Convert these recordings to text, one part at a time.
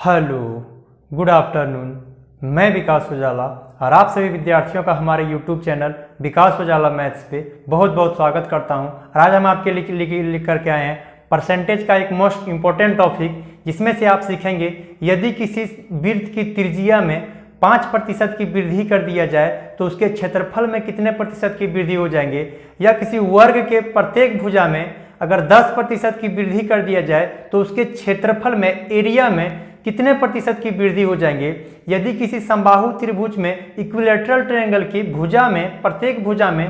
Hello, good afternoon. मैं विकास उजाला और आप सभी विद्यार्थियों का हमारे यूट्यूब चैनल विकास उजाला मैथ्स पे बहुत बहुत स्वागत करता हूं। और आज हम आपके लिए लिख करके आए हैं परसेंटेज का एक मोस्ट इम्पोर्टेंट टॉपिक, जिसमें से आप सीखेंगे यदि किसी वृत्त की त्रिज्या में 5% की वृद्धि कर दिया जाए तो उसके क्षेत्रफल में कितने प्रतिशत की वृद्धि हो जाएंगे, या किसी वर्ग के प्रत्येक भुजा में अगर 10% की वृद्धि कर दिया जाए तो उसके क्षेत्रफल में एरिया में कितने प्रतिशत की वृद्धि हो जाएंगे। यदि किसी समबाहु त्रिभुज में इक्विलैटरल ट्रायंगल की भुजा में प्रत्येक भुजा में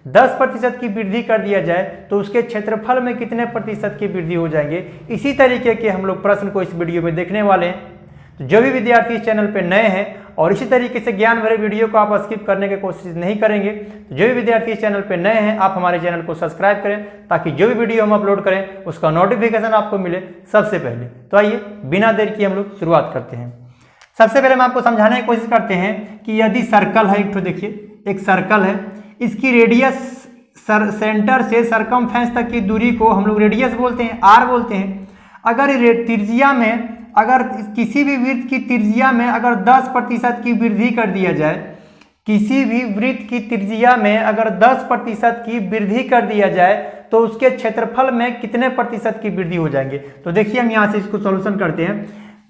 10% की वृद्धि कर दिया जाए तो उसके क्षेत्रफल में कितने प्रतिशत की वृद्धि हो जाएंगे। इसी तरीके के हम लोग प्रश्न को इस वीडियो में देखने वाले हैं। तो जो भी विद्यार्थी इस चैनल पर नए हैं और इसी तरीके से ज्ञान भरे वीडियो को आप स्किप करने की कोशिश नहीं करेंगे, तो जो भी विद्यार्थी इस चैनल पर नए हैं आप हमारे चैनल को सब्सक्राइब करें ताकि जो भी वीडियो हम अपलोड करें उसका नोटिफिकेशन आपको मिले सबसे पहले। तो आइए बिना देर किए हम लोग शुरुआत करते हैं। सबसे पहले हम आपको समझाने की कोशिश करते हैं कि यदि सर्कल है, एक तो देखिए एक सर्कल है, इसकी रेडियस सेंटर से सरकमफ्रेंस तक की दूरी को हम लोग रेडियस बोलते हैं, आर बोलते हैं। अगर त्रिज्या में अगर किसी भी वृत्त की त्रिज्या में अगर 10% की वृद्धि कर दिया जाए, किसी भी वृत्त की त्रिज्या में अगर 10% की वृद्धि कर दिया जाए तो उसके क्षेत्रफल में कितने प्रतिशत की वृद्धि हो जाएंगे। तो देखिए हम यहाँ से इसको सॉल्यूशन करते हैं।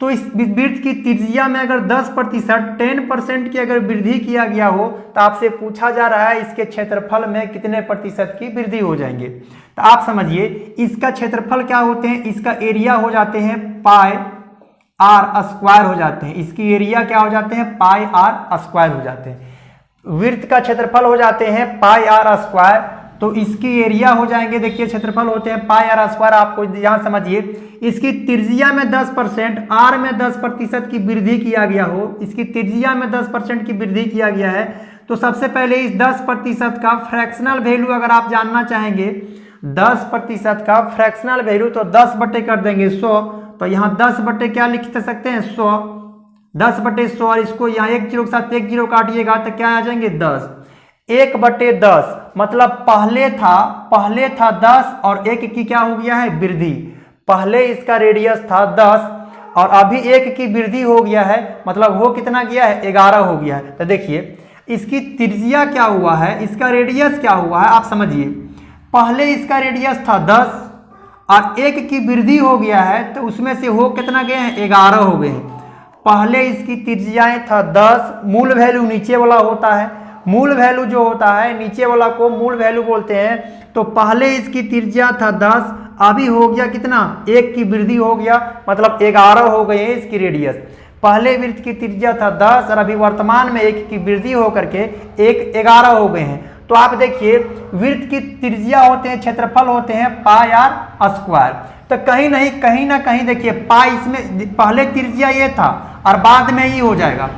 तो इस वृत्त की त्रिज्या में अगर 10% 10% की अगर वृद्धि किया गया हो तो आपसे पूछा जा रहा है इसके क्षेत्रफल में कितने प्रतिशत की वृद्धि हो जाएंगे। तो आप समझिए इसका क्षेत्रफल क्या होते हैं, इसका एरिया हो जाते हैं पाई आर स्क्वायर हो जाते हैं। इसकी एरिया क्या हो जाते हैं, पाई आर स्क्वायर हो जाते हैं। वृत्त का क्षेत्रफल हो जाते हैं पाई आर स्क्वायर, तो इसकी एरिया हो जाएंगे, देखिए क्षेत्रफल होते हैं पाई आर स्क्वायर। आपको यहां समझिए इसकी त्रिज्या में 10%, आर में 10% की वृद्धि किया गया हो, इसकी त्रिज्या में 10% की वृद्धि किया गया है। तो सबसे पहले इस 10% का फ्रैक्शनल वैल्यू अगर आप जानना चाहेंगे, 10% का फ्रैक्शनल वैल्यू, तो 10 बटे कर देंगे 100। तो यहाँ 10 बटे क्या लिख सकते हैं 100, 10 बटे 100, और इसको यहाँ एक जीरो के साथ एक जीरो काटिएगा तो क्या आ जाएंगे 10, 1 बटे 10 मतलब पहले था 10 और 1 की क्या हो गया है वृद्धि। पहले इसका रेडियस था 10 और अभी 1 की वृद्धि हो गया है, मतलब वो कितना गया है 11 हो गया है। तो देखिए इसकी त्रिज्या क्या हुआ है, इसका रेडियस क्या हुआ है, आप समझिए पहले इसका रेडियस था 10 और 1 की वृद्धि हो गया है, तो उसमें से हो कितना गए हैं 11 हो गए हैं। पहले इसकी त्रिज्याएं था 10, मूल वैल्यू नीचे वाला होता है, मूल वैल्यू जो होता है नीचे वाला को मूल वैल्यू बोलते हैं। तो पहले इसकी त्रिज्या था 10, अभी हो गया कितना 1 की वृद्धि हो गया, मतलब 11 हो गए हैं इसकी रेडियस। पहले वृत्त की त्रिज्या था 10 और अभी वर्तमान में 1 की वृद्धि होकर के 11 हो गए हैं। तो आप देखिए वृत्त की त्रिज्या होते हैं, क्षेत्रफल होते हैं पाई आर स्क्वायर। तो कहीं ना कहीं देखिए पाई, इसमें पहले त्रिज्या ये था और बाद में ही हो जाएगा।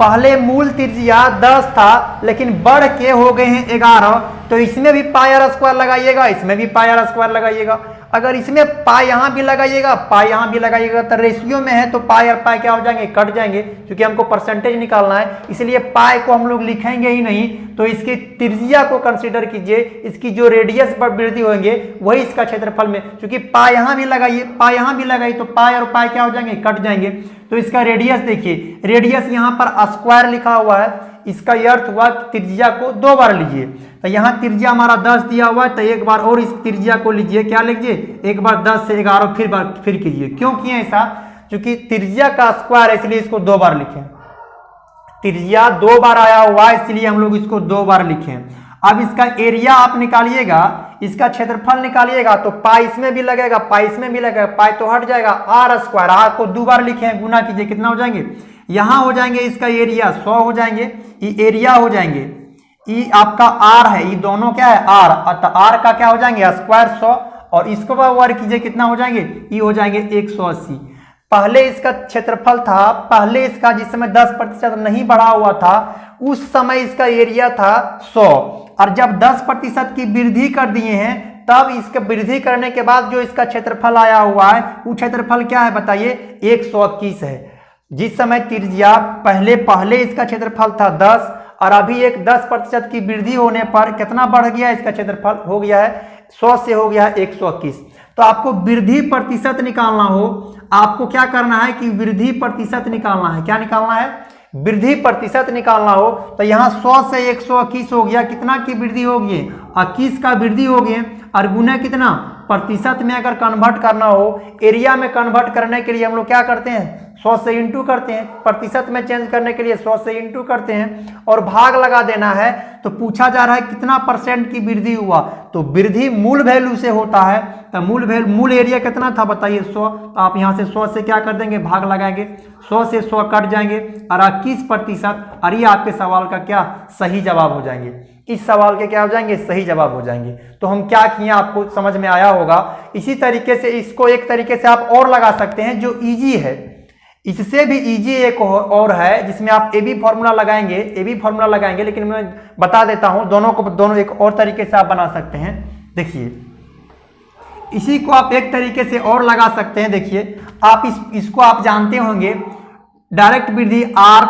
पहले मूल त्रिज्या 10 था लेकिन बढ़ के हो गए हैं 11, तो इसमें भी पाई आर स्क्वायर लगाइएगा, इसमें भी पाई आर स्क्वायर लगाइएगा। अगर इसमें पाई यहाँ भी लगाइएगा, पाई यहाँ भी लगाइएगा, तो रेशियो में है तो पाई और पाई क्या हो जाएंगे, कट जाएंगे, क्योंकि हमको परसेंटेज निकालना है। इसलिए पाई को हम लोग लिखेंगे ही नहीं, तो इसकी त्रिज्या को कंसीडर कीजिए, इसकी जो रेडियस पर वृद्धि होंगे वही इसका क्षेत्रफल में, क्योंकि पाई यहाँ भी लगाइए, पाई यहाँ भी लगाइए तो पाई और पाई क्या हो जाएंगे, कट जाएंगे। तो इसका रेडियस देखिए, रेडियस यहाँ पर स्क्वायर लिखा हुआ है, इसका अर्थ हुआ त्रिज्या को 2 बार लीजिए। तो यहाँ त्रिज्या हमारा 10 दिया हुआ है, तो एक बार और इस त्रिज्या को लीजिए, क्या लीजिए, एक बार 10 से 11 फिर कीजिए। क्यों किए ऐसा, क्योंकि त्रिज्या का स्क्वायर है इसलिए इसको 2 बार लिखें। त्रिज्या 2 बार आया हुआ है इसलिए हम लोग इसको 2 बार लिखें। अब इसका एरिया आप निकालिएगा, इसका क्षेत्रफल निकालिएगा, तो पाई इसमें भी लगेगा, पाई इसमें भी लगेगा, पाई तो हट जाएगा, आर स्क्वायर, आर को 2 बार लिखें, गुना कीजिए, कितना हो जाएंगे, यहाँ हो जाएंगे इसका एरिया 100 हो जाएंगे, ये एरिया हो जाएंगे, ये आपका आर है, ये दोनों क्या है आर, तो आर का क्या हो जाएंगे स्क्वायर 100, और इसको वर्ग कीजिए कितना हो जाएंगे, ये हो जाएंगे 180। पहले इसका क्षेत्रफल था, पहले इसका जिस समय 10% नहीं बढ़ा हुआ था उस समय इसका एरिया था 100, और जब 10% की वृद्धि कर दिए हैं तब इसका वृद्धि करने के बाद जो इसका क्षेत्रफल आया हुआ है वो क्षेत्रफल क्या है बताइए, 121 है। जिस समय त्रिज्या पहले इसका क्षेत्रफल था 10 और अभी एक 10% की वृद्धि होने पर कितना बढ़ गया, इसका क्षेत्रफल हो गया है 100 से हो गया है 121। तो आपको वृद्धि प्रतिशत निकालना हो, आपको क्या करना है कि वृद्धि प्रतिशत निकालना है। क्या निकालना है? वृद्धि प्रतिशत निकालना हो। तो यहाँ 100 से 121 हो गया, कितना की वृद्धि होगी? 21 का वृद्धि हो गया। और गुना कितना? प्रतिशत में अगर कन्वर्ट करना हो, एरिया में कन्वर्ट करने के लिए हम लोग क्या करते हैं? 100 से इंटू करते हैं। प्रतिशत में चेंज करने के लिए 100 से इंटू करते हैं और भाग लगा देना है। तो पूछा जा रहा है कितना परसेंट की वृद्धि हुआ, तो वृद्धि मूल वैल्यू से होता है। तो मूल एरिया कितना था बताइए? 100। तो आप यहाँ से 100 से क्या कर देंगे? भाग लगाएंगे। 100 से 100 कट जाएंगे और 21%। और ये आपके सवाल का क्या सही जवाब हो जाएंगे। इस सवाल के क्या हो जाएंगे? सही जवाब हो जाएंगे। तो हम क्या किए, आपको समझ में आया होगा। इसी तरीके से इसको एक तरीके से आप और लगा सकते हैं जो इजी है। इससे भी इजी एक और है जिसमें आप ए बी फॉर्मूला लगाएंगे, लेकिन मैं बता देता हूं दोनों एक और तरीके से आप बना सकते हैं। देखिए, इसी को आप एक तरीके से और लगा सकते हैं। देखिए, आप इसको आप जानते होंगे, डायरेक्ट वृद्धि आर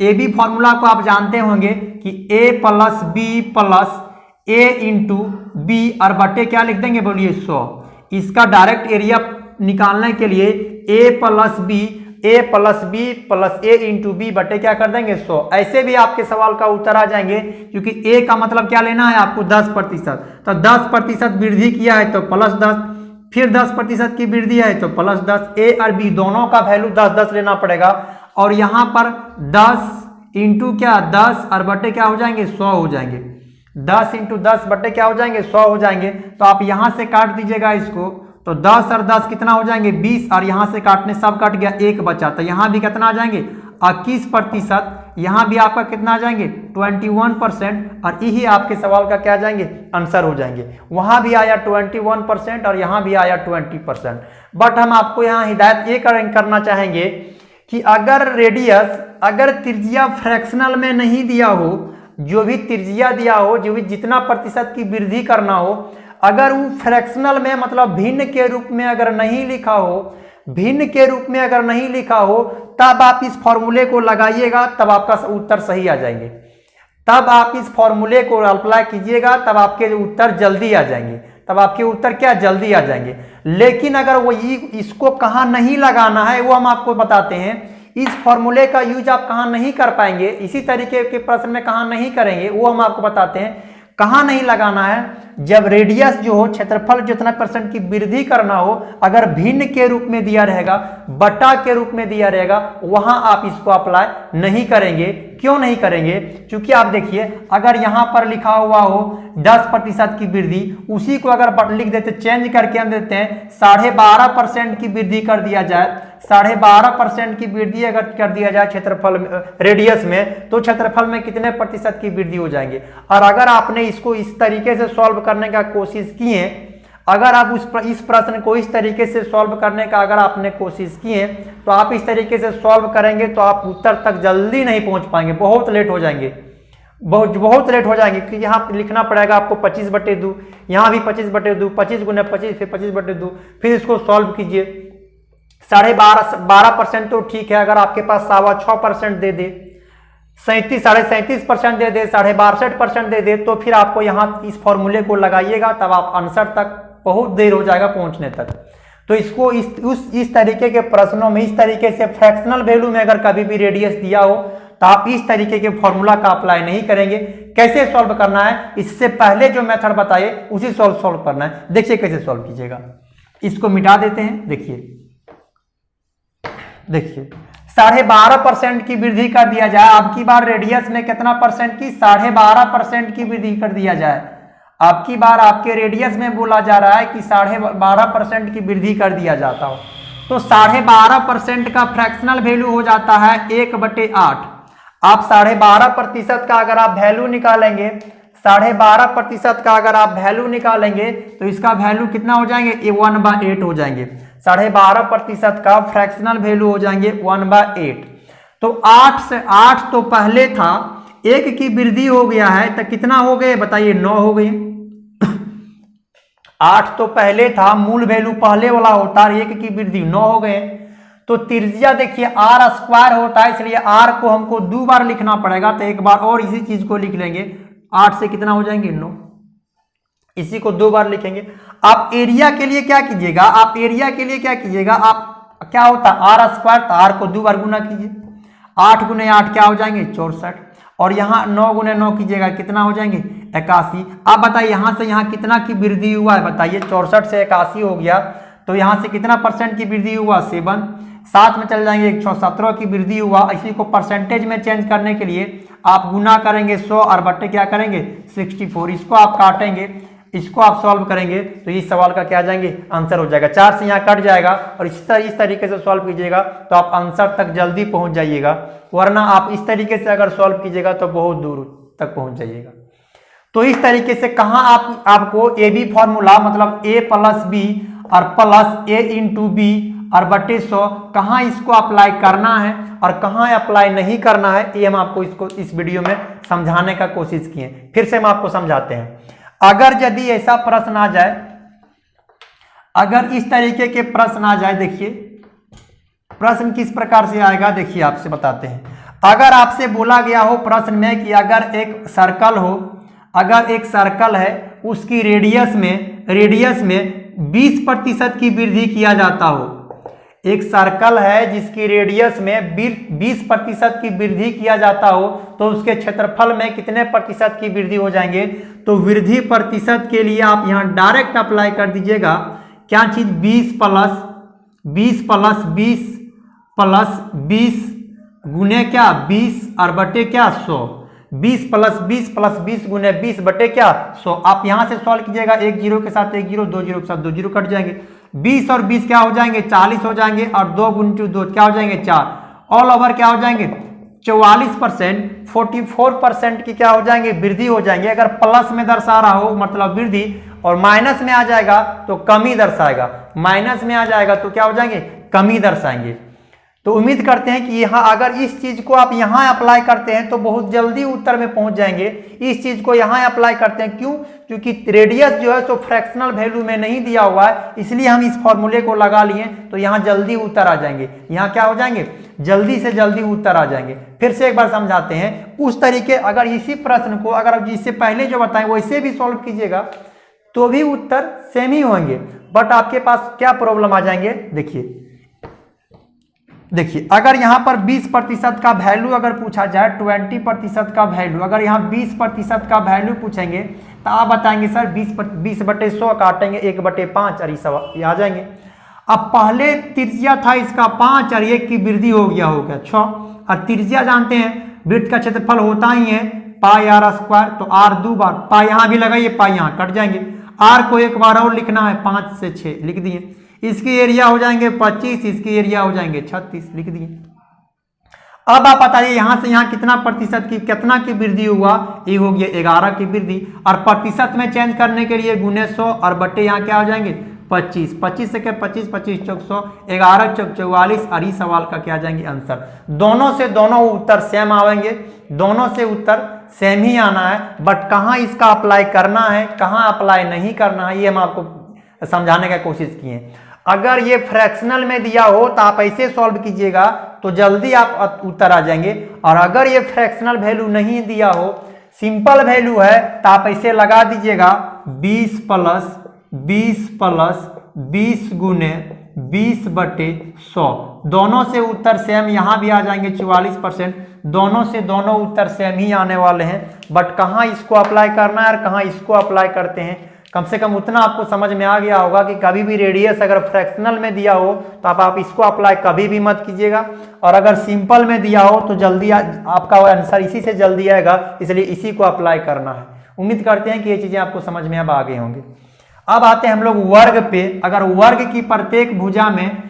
ए बी फॉर्मूला को आप जानते होंगे कि ए प्लस बी प्लस ए इंटू बी और बटे क्या लिख देंगे? बोलिए 100। इसका डायरेक्ट एरिया निकालने के लिए ए प्लस बी प्लस ए इंटू बी बटे क्या कर देंगे? 100। ऐसे भी आपके सवाल का उत्तर आ जाएंगे, क्योंकि ए का मतलब क्या लेना है आपको? 10%। तो 10% वृद्धि किया है तो +10, फिर 10% की वृद्धि है तो +10। ए और बी दोनों का वैल्यू 10-10 लेना पड़ेगा। और यहां पर 10 इंटू क्या? 10 और बटे क्या हो जाएंगे? 100 हो जाएंगे। 10 इंटू 10 बटे क्या हो जाएंगे? 100 हो जाएंगे। तो आप यहां से काट दीजिएगा इसको, तो 10 और 10 कितना हो जाएंगे? 20। और यहां से काटने सब कट गया, एक बचा। तो यहां भी कितना आ जाएंगे? 21%। यहां भी आपका कितना आ जाएंगे? 21%। और यही आपके सवाल का क्या आ जाएंगे? आंसर हो जाएंगे। वहां भी आया 21% और यहां भी आया 20%। बट हम आपको यहां हिदायत ये करना चाहेंगे कि अगर त्रिज्या फ्रैक्शनल में नहीं दिया हो, जो भी त्रिज्या दिया हो, जो भी जितना प्रतिशत की वृद्धि करना हो, अगर वो फ्रैक्शनल में मतलब भिन्न के रूप में अगर नहीं लिखा हो, तब आप इस फॉर्मूले को लगाइएगा, तब आपका उत्तर सही आ जाएंगे। तब आप इस फॉर्मूले को अप्लाई कीजिएगा, तब आपके उत्तर जल्दी आ जाएंगे। जल्दी आ जाएंगे। लेकिन अगर वो इसको कहाँ नहीं लगाना है वो हम आपको बताते हैं। इस फॉर्मूले का यूज आप कहाँ नहीं कर पाएंगे, इसी तरीके के प्रश्न में कहाँ नहीं करेंगे, वो हम आपको बताते हैं। कहाँ नहीं लगाना है? जब रेडियस जो हो, क्षेत्रफल जितना % की वृद्धि करना हो, अगर भिन्न के रूप में दिया रहेगा, बटा के रूप में दिया रहेगा, वहां आप इसको अप्लाई नहीं करेंगे। क्यों नहीं करेंगे? क्योंकि आप देखिए, अगर यहां पर लिखा हुआ हो 10% की वृद्धि, उसी को अगर लिख देते, चेंज करके हम देते हैं 12.5% की वृद्धि कर दिया जाए, 12.5% की वृद्धि अगर कर दिया जाए क्षेत्रफल में, रेडियस में, तो क्षेत्रफल में कितने % की वृद्धि हो जाएंगे। और अगर आपने इसको इस तरीके से सॉल्व करने का कोशिश किए, अगर आप इस प्रश्न को इस तरीके से सॉल्व करने का अगर आपने कोशिश किए, तो आप इस तरीके से सॉल्व करेंगे तो आप उत्तर तक जल्दी नहीं पहुंच पाएंगे, बहुत लेट हो जाएंगे, बहुत लेट हो जाएंगे। क्योंकि यहाँ लिखना पड़ेगा आपको 25/2, यहाँ भी 25/2, 25 × 25, फिर 25/2, फिर इसको सॉल्व कीजिए। 12.5% तो ठीक है, अगर आपके पास 6.25% दे दे, 37.5% दे दे, 62% दे दे, तो फिर आपको यहाँ इस फॉर्मूले को लगाइएगा, तब आप आंसर तक बहुत देर हो जाएगा पहुंचने तक। तो इसको इस तरीके के प्रश्नों में, इस तरीके से फ्रैक्शनल वैल्यू में अगर कभी भी रेडियस दिया हो, तो आप इस तरीके के फॉर्मूला का अप्लाई नहीं करेंगे। कैसे सॉल्व करना है, इससे पहले जो मेथड बताए उसी सॉल्व करना है। देखिए कैसे सॉल्व कीजिएगा। इसको मिटा देते हैं। देखिए 12.5% की वृद्धि कर दिया जाए। आपकी बार रेडियस में कितना % की? 12.5% की वृद्धि कर दिया जाए। आपकी बार आपके रेडियस में बोला जा रहा है कि 12.5% की वृद्धि कर दिया जाता हो, तो 12.5% का फ्रैक्शनल वैल्यू हो जाता है 1/8। आप 12.5% का अगर आप वैल्यू निकालेंगे, 12.5% का अगर आप वैल्यू निकालेंगे, तो इसका वैल्यू कितना हो जाएंगे? 1/8 हो जाएंगे। 12.5% का फ्रैक्शनल वैल्यू हो जाएंगे 1/8। तो 8 तो पहले था, 1 की वृद्धि हो गया है, तो कितना हो गए बताइए? 9 हो गए। 8 तो पहले था, मूल वैल्यू पहले वाला होता है, 1 की वृद्धि 9 हो गए। तो त्रिज्या देखिए r² होता है, इसलिए r को हमको 2 बार लिखना पड़ेगा। तो एक बार और इसी चीज को लिख लेंगे, 8 से कितना हो जाएंगे? 9। इसी को 2 बार लिखेंगे। आप एरिया के लिए क्या कीजिएगा, आप एरिया के लिए क्या कीजिएगा, आप क्या होता है आर स्क्वायर, तो आर को 2 बार गुना कीजिए, 8 गुने 8 क्या हो जाएंगे 64, और यहाँ 9 गुने 9 कीजिएगा कितना हो जाएंगे 81। आप बताइए यहाँ से यहाँ कितना की वृद्धि हुआ है, बताइए 64 से 81 हो गया, तो यहाँ से कितना परसेंट की वृद्धि हुआ 7, साथ में चल जाएंगे 117 की वृद्धि हुआ। इसी को परसेंटेज में चेंज करने के लिए आप गुना करेंगे 100 और बट्टे क्या करेंगे 64, इसको आप काटेंगे, इसको आप सॉल्व करेंगे तो इस सवाल का क्या आ जाएंगे आंसर हो जाएगा। 4 से यहाँ कट जाएगा और इस तरीके से सॉल्व कीजिएगा तो आप आंसर तक जल्दी पहुंच जाइएगा, वरना आप इस तरीके से अगर सॉल्व कीजिएगा तो बहुत दूर तक पहुंच जाइएगा। तो इस तरीके से कहाँ आपको ए बी फॉर्मूला मतलब a प्लस बी और प्लस a इंटू बी और बटे 100 कहाँ इसको अप्लाई करना है और कहाँ अप्लाई नहीं करना है, ये हम आपको इसको इस वीडियो में समझाने का कोशिश किए। फिर से हम आपको समझाते हैं। अगर यदि ऐसा प्रश्न आ जाए, अगर इस तरीके के प्रश्न आ जाए, देखिए प्रश्न किस प्रकार से आएगा, देखिए आपसे बताते हैं। अगर आपसे बोला गया हो प्रश्न में कि अगर एक सर्कल हो, अगर एक सर्कल है उसकी रेडियस में 20% की वृद्धि किया जाता हो, एक सर्कल है जिसकी रेडियस में 20% की वृद्धि किया जाता हो, तो उसके क्षेत्रफल में कितने प्रतिशत की वृद्धि हो जाएंगे। तो वृद्धि प्रतिशत के लिए आप यहां डायरेक्ट अप्लाई कर दीजिएगा क्या चीज 20 प्लस 20 गुने क्या 20 और बटे क्या 100, 20 प्लस 20 गुने 20 बटे क्या 100। आप यहां से सॉल्व कीजिएगा, 1 0 के साथ 1 0, 2 0 के साथ 2 0 कट जाएंगे, 20 और 20 क्या हो जाएंगे 40 हो जाएंगे, और 2 गुने 2 क्या हो जाएंगे 4, ऑल ओवर क्या हो जाएंगे 44%, 44% की क्या हो जाएंगे वृद्धि हो जाएंगे। अगर प्लस में दर्शा रहा हो मतलब वृद्धि, और माइनस में आ जाएगा तो कमी दर्शाएगा, माइनस में आ जाएगा तो क्या हो जाएंगे कमी दर्शाएंगे। तो उम्मीद करते हैं कि यहाँ अगर इस चीज को आप यहाँ अप्लाई करते हैं तो बहुत जल्दी उत्तर में पहुंच जाएंगे। इस चीज को यहाँ अप्लाई करते हैं, क्यों, क्योंकि रेडियस जो है सो फ्रैक्शनल वैल्यू में नहीं दिया हुआ है, इसलिए हम इस फॉर्मूले को लगा लिए, तो यहाँ जल्दी उत्तर आ जाएंगे, यहाँ क्या हो जाएंगे जल्दी से जल्दी उत्तर आ जाएंगे। फिर से एक बार समझाते हैं, उस तरीके अगर इसी प्रश्न को अगर जिससे पहले जो बताएं वैसे भी सॉल्व कीजिएगा तो भी उत्तर सेम ही होंगे, बट आपके पास क्या प्रॉब्लम आ जाएंगे। देखिए अगर यहाँ पर 20% का वैल्यू अगर पूछा जाए, 20% का वैल्यू, अगर यहाँ 20% का वैल्यू पूछेंगे तो आप बताएंगे सर 20 बटे 100 काटेंगे 1/5 और ये आ जाएंगे। अब पहले त्रिज्या था इसका 5 और 1 की वृद्धि हो गया 6, और त्रिज्या जानते हैं वृत्त का क्षेत्रफल होता ही है पाई आर स्क्वायर, तो आर 2 बार, पाई यहाँ भी लगाइए, पाई यहाँ कट जाएंगे, आर को एक बार और लिखना है 5 से 6 लिख दिए, इसकी एरिया हो जाएंगे 25, इसकी एरिया हो जाएंगे 36 लिख दिए। अब आप बताइए यहां से यहां कितना की वृद्धि हुआ, ये हो गया 11 की वृद्धि, और प्रतिशत में चेंज करने के लिए गुने 100 और बट्टे यहाँ क्या हो जाएंगे 25 से क्या 25 चौक 100, 11 चौक 44, और इस सवाल का क्या आ जाएंगे आंसर। दोनों से दोनों उत्तर सेम आएंगे, दोनों से उत्तर सेम ही आना है, बट कहाँ इसका अप्लाई करना है कहाँ अप्लाई नहीं करना है ये हम आपको समझाने का कोशिश किए। अगर ये फ्रैक्शनल में दिया हो तो आप ऐसे सॉल्व कीजिएगा तो जल्दी आप उत्तर आ जाएंगे, और अगर ये फ्रैक्शनल वैल्यू नहीं दिया हो, सिंपल वैल्यू है, तो आप ऐसे लगा दीजिएगा 20 प्लस 20 गुने 20 बटे 100, दोनों से उत्तर सेम, यहाँ भी आ जाएंगे 44%, दोनों से दोनों उत्तर सेम ही आने वाले हैं, बट कहाँ इसको अप्लाई करना है और कहाँ इसको अप्लाई करते हैं, कम से कम उतना आपको समझ में आ गया होगा कि कभी भी रेडियस अगर फ्रैक्शनल में दिया हो तो आप इसको अप्लाई कभी भी मत कीजिएगा, और अगर सिंपल में दिया हो तो जल्दी आपका आंसर इसी से जल्दी आएगा, इसलिए इसी को अप्लाई करना है। उम्मीद करते हैं कि ये चीजें आपको समझ में अब आ गए होंगे। अब आते हैं हम लोग वर्ग पे। अगर वर्ग की प्रत्येक भुजा में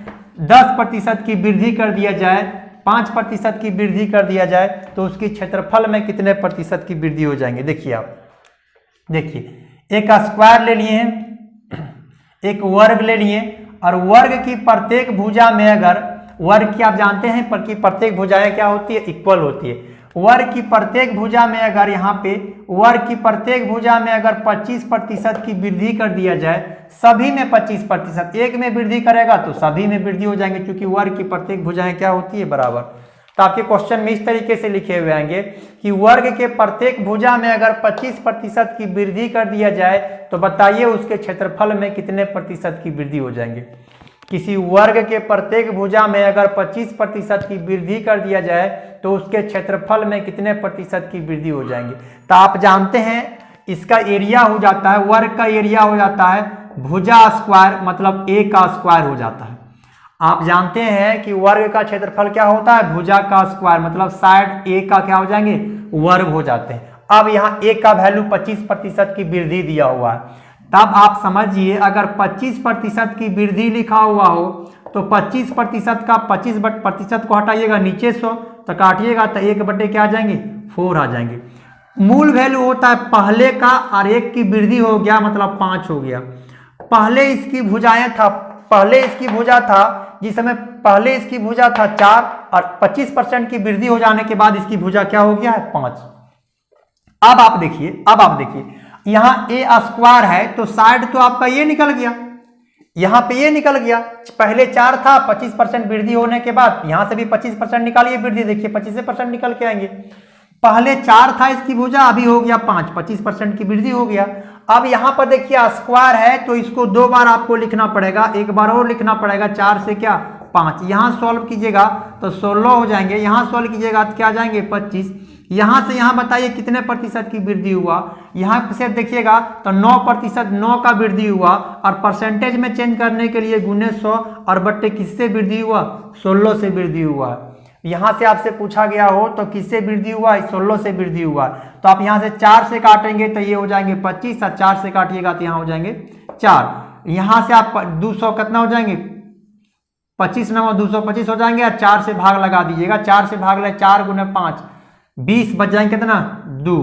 10% की वृद्धि कर दिया जाए, 5% की वृद्धि कर दिया जाए, तो उसकी क्षेत्रफल में कितने प्रतिशत की वृद्धि हो जाएंगे। देखिए आप देखिए, एक स्क्वायर ले लिए हैं, एक वर्ग ले लिए, और वर्ग की प्रत्येक भुजा में अगर वर्ग की आप जानते हैं पर कि प्रत्येक भुजाएं क्या होती है इक्वल होती है। वर्ग की प्रत्येक भुजा में अगर यहाँ पे वर्ग की प्रत्येक भुजा में अगर 25% की वृद्धि कर दिया जाए, सभी में 25%, एक में वृद्धि करेगा तो सभी में वृद्धि हो जाएंगे, क्योंकि वर्ग की प्रत्येक भुजाएं क्या होती है बराबर। तो आपके क्वेश्चन में इस तरीके से लिखे हुए आएंगे कि वर्ग के प्रत्येक भुजा में अगर 25% की वृद्धि कर दिया जाए तो बताइए उसके क्षेत्रफल में कितने प्रतिशत की वृद्धि हो जाएंगे। किसी वर्ग के प्रत्येक भुजा में अगर 25% की वृद्धि कर दिया जाए तो उसके क्षेत्रफल में कितने प्रतिशत की वृद्धि हो जाएंगे। तो आप जानते हैं इसका एरिया हो जाता है, वर्ग का एरिया हो जाता है भुजा स्क्वायर, मतलब ए का स्क्वायर हो जाता है। आप जानते हैं कि वर्ग का क्षेत्रफल क्या होता है, भुजा का स्क्वायर, मतलब साइड ए का क्या हो जाएंगे, वर्ग हो जाते हैं। अब यहाँ ए का वैल्यू 25% की वृद्धि दिया हुआ है, तब आप समझिए अगर 25% की वृद्धि लिखा हुआ हो तो 25% का 25% को हटाइएगा नीचे 100 तो काटिएगा तो 1/, क्या आ जाएंगे, 4 आ जाएंगे। मूल वैल्यू होता है पहले का और 1 की वृद्धि हो गया मतलब 5 हो गया। पहले इसकी भुजाएं था, पहले इसकी भुजा था जिस समय पहले इसकी भुजा था 4 और 25% की वृद्धि हो जाने के बाद इसकी भुजा क्या हो गया है 5। अब आप देखिए यहां ए स्क्वायर है तो साइड तो आपका ये निकल गया, यहां पे ये निकल गया। पहले 4 था, 25% वृद्धि होने के बाद यहां से भी 25% निकालिए वृद्धि, देखिए 25% निकल के आएंगे। पहले 4 था इसकी भुजा, अभी हो गया 5, 25% की वृद्धि हो गया। अब यहां पर देखिए स्क्वायर है तो इसको 2 बार आपको लिखना पड़ेगा, एक बार और लिखना पड़ेगा, 4 से क्या 5। यहां सॉल्व कीजिएगा तो 16 हो जाएंगे, यहां सॉल्व कीजिएगा तो क्या जाएंगे 25। यहां से यहां बताइए कितने प्रतिशत की वृद्धि हुआ, यहां से देखिएगा तो 9%, 9 का वृद्धि हुआ और परसेंटेज में चेंज करने के लिए गुने 100 और बट्टे किससे वृद्धि हुआ, 16 से वृद्धि हुआ। यहां से आपसे पूछा गया हो तो किससे वृद्धि हुआ, 16 से वृद्धि हुआ। तो आप यहां से 4 से काटेंगे तो ये हो जाएंगे 25 और 4 से काटिएगा तो यहां हो जाएंगे 4। यहां से आप 200 कितना हो जाएंगे, 25 9 225 हो जाएंगे और 4 से भाग लगा दीजिएगा, 4 से भाग ले 4 गुने 5 20 बच जाएंगे कितना 2,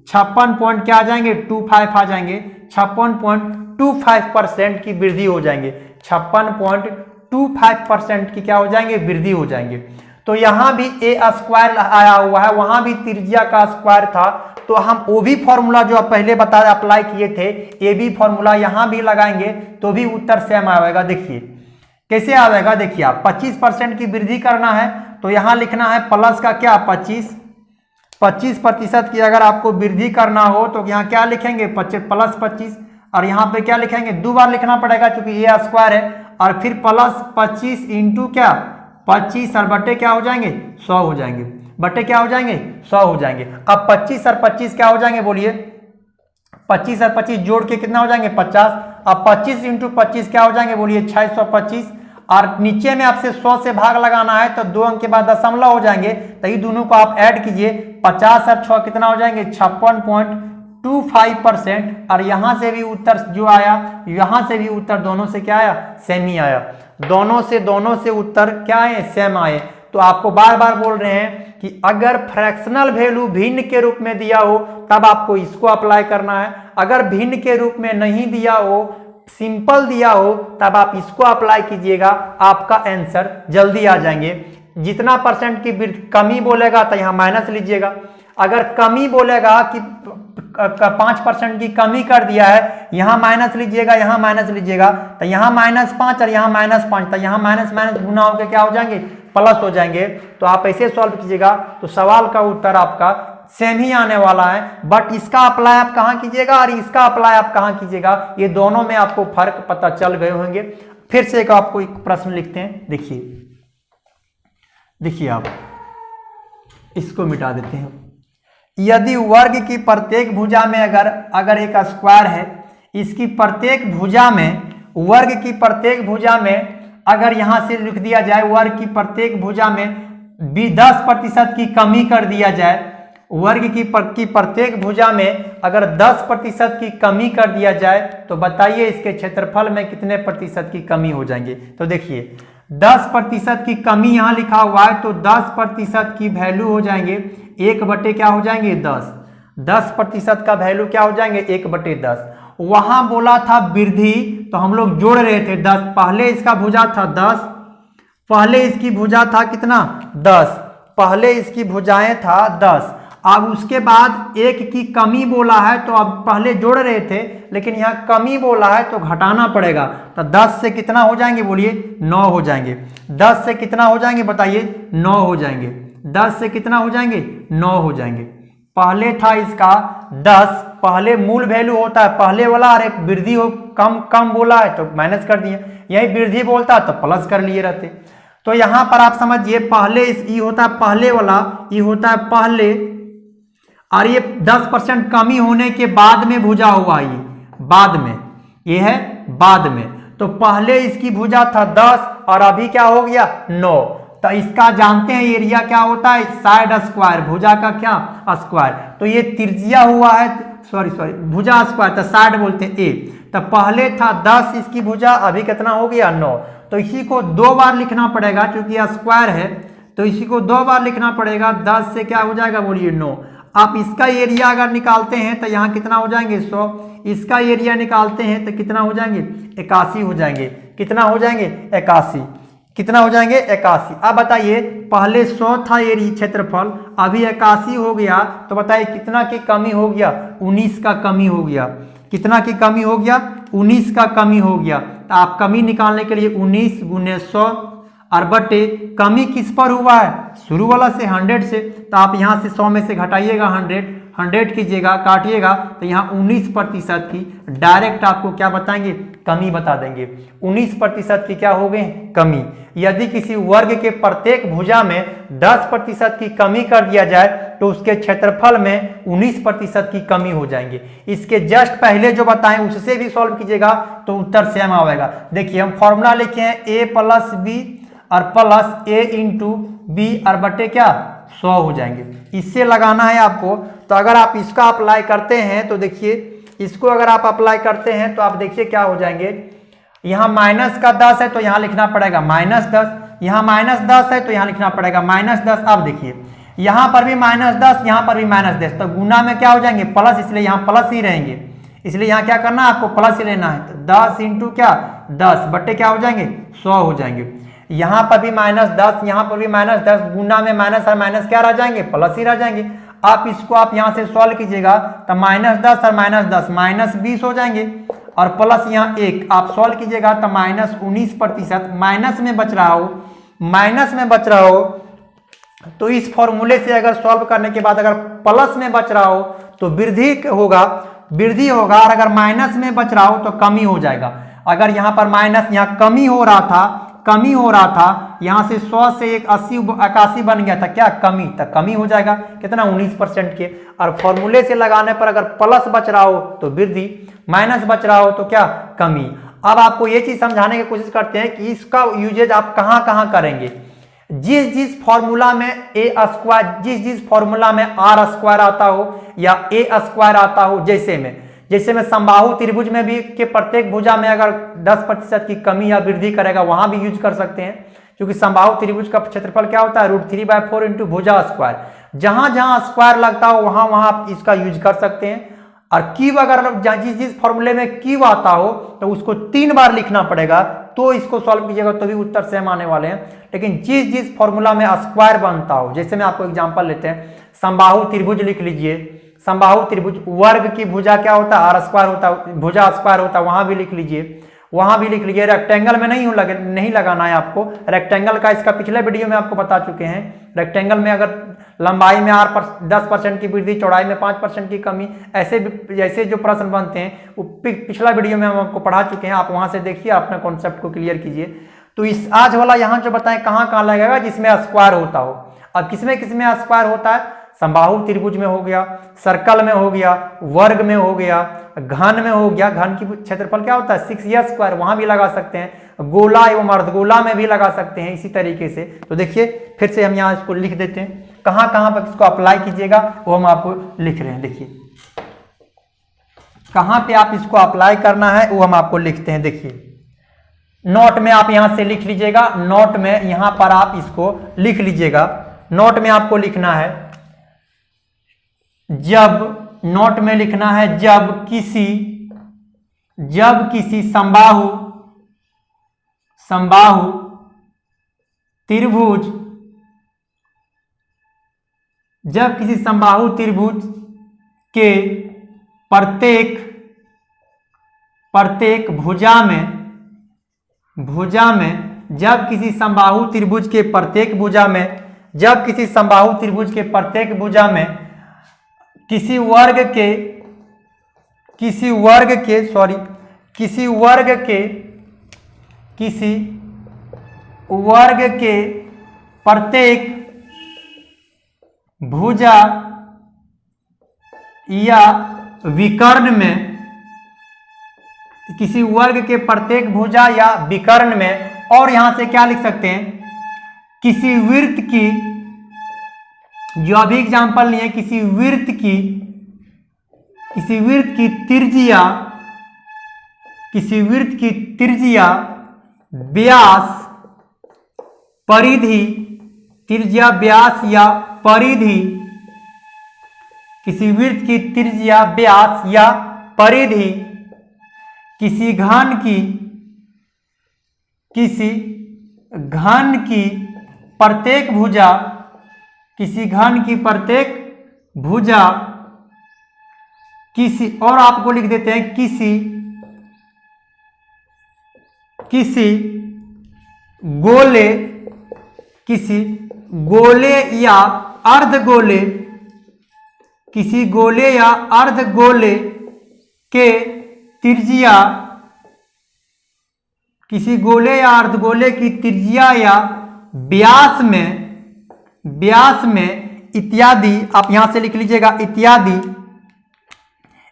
56 पॉइंट क्या आ जाएंगे 25 आ जाएंगे, 56.25% की वृद्धि हो जाएंगे, 56.25% की क्या हो जाएंगे वृद्धि हो जाएंगे। तो यहां भी ए स्क्वायर आया हुआ है, वहां भी त्रिज्या का स्क्वायर था, तो हम वो भी फॉर्मूला जो आप पहले बताया अप्लाई किए थे ए बी फॉर्मूला यहां भी लगाएंगे तो भी उत्तर सेम आएगा। देखिए कैसे आएगा, देखिए आप 25% की वृद्धि करना है तो यहां लिखना है प्लस का क्या 25% की अगर आपको वृद्धि करना हो तो यहाँ क्या लिखेंगे प्लस 25 और यहाँ पे क्या लिखेंगे 2 बार लिखना पड़ेगा क्योंकि ए स्क्वायर है, और फिर प्लस 25 इंटू क्या 25 और बट्टे क्या हो जाएंगे 100 हो जाएंगे, बट्टे क्या हो जाएंगे 100 हो जाएंगे। अब 25 और 25 क्या हो जाएंगे बोलिए, 25 और 25 जोड़ के कितना हो जाएंगे 50। अब 25 इंटू 25 क्या हो जाएंगे बोलिए 625, और नीचे में आपसे 100 से भाग लगाना है तो 2 अंक के बाद दशमलव हो जाएंगे, तो ये दोनों को आप ऐड कीजिए, 50 और 6 कितना हो जाएंगे 56.25%। और यहां से भी उत्तर जो आया, यहां से भी उत्तर दोनों से क्या आया सेम ही आया, दोनों से उत्तर क्या आए सेम आए। तो आपको बार बार बोल रहे हैं कि अगर फ्रैक्शनल वैल्यू भिन्न के रूप में दिया हो तब आपको इसको अप्लाई करना है, अगर भिन्न के रूप में नहीं दिया हो सिंपल दिया हो तब आप इसको अप्लाई कीजिएगा, आपका आंसर जल्दी आ जाएंगे। जितना परसेंट की कमी बोलेगा तो यहाँ माइनस लीजिएगा, अगर कमी बोलेगा कि 5% की कमी कर दिया है यहाँ माइनस लीजिएगा, यहाँ माइनस लीजिएगा तो यहाँ -5 और यहाँ -5, तो यहाँ माइनस माइनस गुना होकर क्या हो जाएंगे प्लस हो जाएंगे। तो आप ऐसे सॉल्व कीजिएगा तो सवाल का उत्तर आपका सेम ही आने वाला है, बट इसका अप्लाई आप कहाँ कीजिएगा और इसका अप्लाई आप कहाँ कीजिएगा, ये दोनों में आपको फर्क पता चल गए होंगे। फिर से एक आपको एक प्रश्न लिखते हैं, देखिए आप इसको मिटा देते हैं। यदि वर्ग की प्रत्येक भुजा में अगर एक स्क्वायर है, इसकी प्रत्येक भुजा में वर्ग की प्रत्येक भुजा में अगर यहां से लिख दिया जाए वर्ग की प्रत्येक भुजा में 10% की कमी कर दिया जाए, वर्ग की प्रत्येक भुजा में अगर 10% की कमी कर दिया जाए तो बताइए इसके क्षेत्रफल में कितने प्रतिशत की कमी हो जाएंगे। तो देखिए 10% की कमी यहाँ लिखा हुआ है तो 10% की वैल्यू हो जाएंगे 1/, क्या हो जाएंगे 10। 10% का वैल्यू क्या हो जाएंगे 1/10। वहां बोला था वृद्धि तो हम लोग जोड़ रहे थे 10, पहले इसका भुजा था 10, पहले इसकी भुजा था कितना 10, पहले इसकी भुजाएं था 10। अब उसके बाद 1 की कमी बोला है तो अब पहले जोड़ रहे थे लेकिन यहाँ कमी बोला है तो घटाना पड़ेगा, तो 10 से कितना हो जाएंगे बोलिए 9 हो जाएंगे, 10 से कितना हो जाएंगे बताइए 9 हो जाएंगे। 10 से कितना हो जाएंगे 9 हो जाएंगे। पहले था इसका 10, पहले मूल वैल्यू होता है पहले वाला, अरे वृद्धि हो कम कम बोला है तो माइनस कर दिए, यही वृद्धि बोलता है तो प्लस कर लिए रहते। तो यहां पर आप समझिए पहले ये होता है पहले वाला, ये होता है पहले, और ये 10% कमी होने के बाद में भुजा हुआ, ये बाद में, ये है बाद में। तो पहले इसकी भुजा था 10 और अभी क्या हो गया 9। तो इसका जानते हैं एरिया क्या होता है, साइड स्क्वायर, भुजा का क्या स्क्वायर। तो ये त्रिज्या हुआ है, सॉरी भुजा स्क्वायर, तो साइड बोलते हैं ए। तो पहले था 10 इसकी भुजा, अभी कितना हो गया 9। तो इसी को 2 बार लिखना पड़ेगा क्योंकि यह स्क्वायर है, तो इसी को 2 बार लिखना पड़ेगा। 10 से क्या हो जाएगा बोलिए 9। आप इसका एरिया अगर निकालते हैं तो यहाँ कितना हो जाएंगे 100, इसका एरिया निकालते हैं तो कितना हो जाएंगे 81 हो जाएंगे। कितना हो जाएंगे 81, कितना हो जाएंगे 81। अब बताइए पहले 100 था एरिया क्षेत्रफल, अभी 81 हो गया, तो बताइए कितना की कमी हो गया 19 का कमी हो गया। कितना की कमी हो गया 19 का कमी हो गया। तो आप कमी निकालने के लिए 19 गुने 100 और बटे कमी किस पर हुआ है, शुरू वाला से 100 से। तो आप यहाँ से 100 में से घटाइएगा 100 कीजिएगा, काटिएगा, तो यहाँ 19% की डायरेक्ट आपको क्या बताएंगे कमी बता देंगे। 19% की क्या हो गए कमी। यदि किसी वर्ग के प्रत्येक भुजा में 10% की कमी कर दिया जाए तो उसके क्षेत्रफल में 19% की कमी हो जाएंगे। इसके जस्ट पहले जो बताएं उससे भी सॉल्व कीजिएगा तो उत्तर सेम आएगा। देखिए हम फॉर्मूला लिखे हैं a प्लस बी और प्लस a इंटू बी और बटे क्या 100 हो जाएंगे। इससे लगाना है आपको। तो अगर आप इसका अप्लाई करते हैं तो देखिए इसको अगर आप अप्लाई करते हैं तो आप देखिए क्या हो जाएंगे। यहाँ माइनस का 10 है तो यहाँ लिखना पड़ेगा -10, यहाँ -10 है तो यहाँ लिखना पड़ेगा -10। अब देखिए यहाँ पर भी -10, यहाँ पर भी -10, तो गुना में क्या हो जाएंगे प्लस, इसलिए यहाँ प्लस ही रहेंगे। इसलिए यहाँ क्या करना है आपको प्लस ही लेना है। तो 10 इंटू क्या 10 बट्टे क्या हो जाएंगे 100 हो जाएंगे। यहाँ पर भी -10, यहाँ पर भी -10, गुना में माइनस और माइनस क्या रह जाएंगे प्लस ही रह जाएंगे। आप इसको आप यहाँ से सॉल्व कीजिएगा तो -10 और -10 -20 हो जाएंगे और प्लस यहाँ 1 आप सॉल्व कीजिएगा तो -19%। माइनस में बच रहा हो, माइनस में बच रहा हो तो इस फॉर्मूले से अगर सॉल्व करने के बाद अगर प्लस में बच रहा हो तो वृद्धि होगा, वृद्धि होगा, और अगर माइनस में बच रहा हो तो कमी हो जाएगा। अगर यहाँ पर माइनस, यहाँ कमी हो रहा था, कमी हो रहा था, यहाँ से 100 से एक 81 बन गया था क्या कमी, तो कमी हो जाएगा कितना 19% के। और फॉर्मूले से लगाने पर अगर प्लस बच रहा हो तो वृद्धि, माइनस बच रहा हो तो क्या कमी। अब आपको ये चीज समझाने की कोशिश करते हैं कि इसका यूजेज आप कहां कहां करेंगे। जिस फॉर्मूला में a स्क्वायर, जिस फॉर्मूला में r स्क्वायर आता हो या a स्क्वायर आता हो, जैसे में समबाहु त्रिभुज में भी के प्रत्येक भुजा में अगर 10% की कमी या वृद्धि करेगा वहां भी यूज कर सकते हैं, क्योंकि समबाहु त्रिभुज का क्षेत्रफल क्या होता है √3/4 इंटू भुजा स्क्वायर। जहां जहां स्क्वायर लगता हो वहां वहां आप इसका यूज कर सकते हैं। और क्यूब अगर जिस फॉर्मूले में क्यूब आता हो तो उसको 3 बार लिखना पड़ेगा, तो इसको सॉल्व कीजिएगा तो भी उत्तर सेम आने वाले हैं। लेकिन जिस फॉर्मूला में स्क्वायर बनता हो, जैसे में आपको एग्जांपल लेते हैं, समबाहु त्रिभुज लिख लीजिए। समबाहु त्रिभुज वर्ग की भुजा क्या होता है r स्क्वायर होता है, भुजा स्क्वायर होता है, वहां भी लिख लीजिए, वहां भी लिख लीजिए। रेक्टेंगल में नहीं लगाना है आपको। रेक्टेंगल का इसका पिछले वीडियो में आपको बता चुके हैं। रेक्टेंगल में अगर लंबाई में 10% की वृद्धि, चौड़ाई में 5% की कमी, ऐसे जो प्रश्न बनते हैं वो पिछला वीडियो में हम आपको पढ़ा चुके हैं। आप वहां से देखिए, अपने कॉन्सेप्ट को क्लियर कीजिए। तो इस आज वाला यहाँ जो बताएं कहाँ लगेगा जिसमें स्क्वायर होता हो। अब किसमें स्क्वायर होता है, समबाहु त्रिभुज में हो गया, सर्कल में हो गया, वर्ग में हो गया, घन में हो गया। घन की क्षेत्रफल क्या होता है 6a², वहां भी लगा सकते हैं। गोला एवं अर्धगोला में भी लगा सकते हैं इसी तरीके से। तो देखिए फिर से हम यहाँ इसको लिख देते हैं, कहाँ कहाँ पर इसको अप्लाई कीजिएगा वो हम आपको लिख रहे हैं। देखिए कहाँ पे आप इसको अप्लाई करना है वो हम आपको लिखते हैं। देखिए नोट में आप यहां से लिख लीजिएगा, नोट में यहां पर आप इसको लिख लीजिएगा। नोट में आपको लिखना है, जब नोट में लिखना है जब किसी समबाहु त्रिभुज, जब किसी समबाहु त्रिभुज के प्रत्येक भुजा में जब किसी समबाहु त्रिभुज के प्रत्येक भुजा में जब किसी समबाहु त्रिभुज के प्रत्येक भुजा में किसी वर्ग के प्रत्येक भुजा या विकर्ण में, किसी वर्ग के प्रत्येक भुजा या विकर्ण में, और यहां से क्या लिख सकते हैं, किसी वृत्त की, जो अभी एग्जांपल लिए, किसी वृत्त की त्रिज्या, व्यास, परिधि, त्रिज्या, व्यास या परिधि, किसी वृत्त की त्रिज्या, व्यास या परिधि, किसी घन की प्रत्येक भुजा, किसी, और आपको लिख देते हैं किसी गोले या अर्धगोले, किसी गोले या अर्धगोले के त्रिज्या, किसी गोले या अर्धगोले की त्रिज्या या व्यास में इत्यादि, आप यहां से लिख लीजिएगा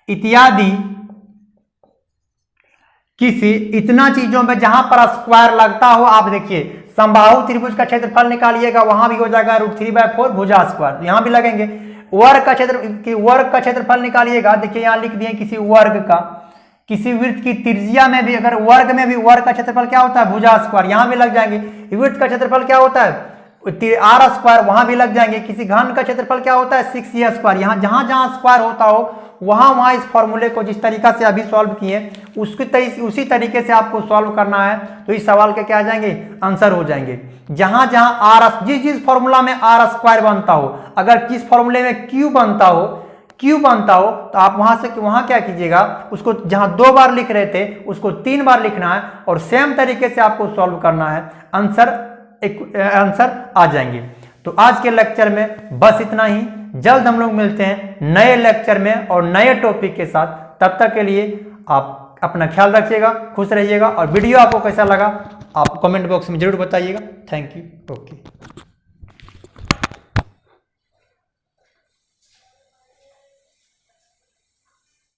इत्यादि किसी इतना चीजों में जहां पर स्क्वायर लगता हो। आप देखिए समबाहु त्रिभुज का क्षेत्रफल निकालिएगा, वहां भी हो जाएगा √3/4 भुजा स्क्वायर, यहां भी लगेंगे। वर्ग का क्षेत्रफल निकालिएगा, देखिए यहां लिख दिए किसी वर्ग का, किसी वृत्त की त्रिज्या में भी, अगर वर्ग में भी वर्ग का क्षेत्रफल क्या होता है, भुजा स्क्वायर, यहां भी लग जाएंगे। वृत्त का क्षेत्रफल क्या होता है, r स्क्वायर, वहां भी लग जाएंगे। किसी घन का क्षेत्रफल क्या होता है, 6a स्क्वायर। यहाँ जहां स्क्वायर होता हो वहां इस फॉर्मूले को जिस तरीका से अभी सॉल्व किए उसी तरीके से आपको सॉल्व करना है, तो इस सवाल के क्या आ जाएंगे, आंसर हो जाएंगे। जहां जिस फॉर्मूला में r स्क्वायर बनता हो, अगर जिस फॉर्मूले में q बनता हो तो आप वहां क्या कीजिएगा, उसको जहां 2 बार लिख रहे थे उसको 3 बार लिखना है, और सेम तरीके से आपको सॉल्व करना है, आंसर आ जाएंगे। तो आज के लेक्चर में बस इतना ही। जल्द हम लोग मिलते हैं नए लेक्चर में और नए टॉपिक के साथ। तब तक के लिए आप अपना ख्याल रखिएगा, खुश रहिएगा, और वीडियो आपको कैसा लगा आप कमेंट बॉक्स में जरूर बताइएगा। Thank you. ओके।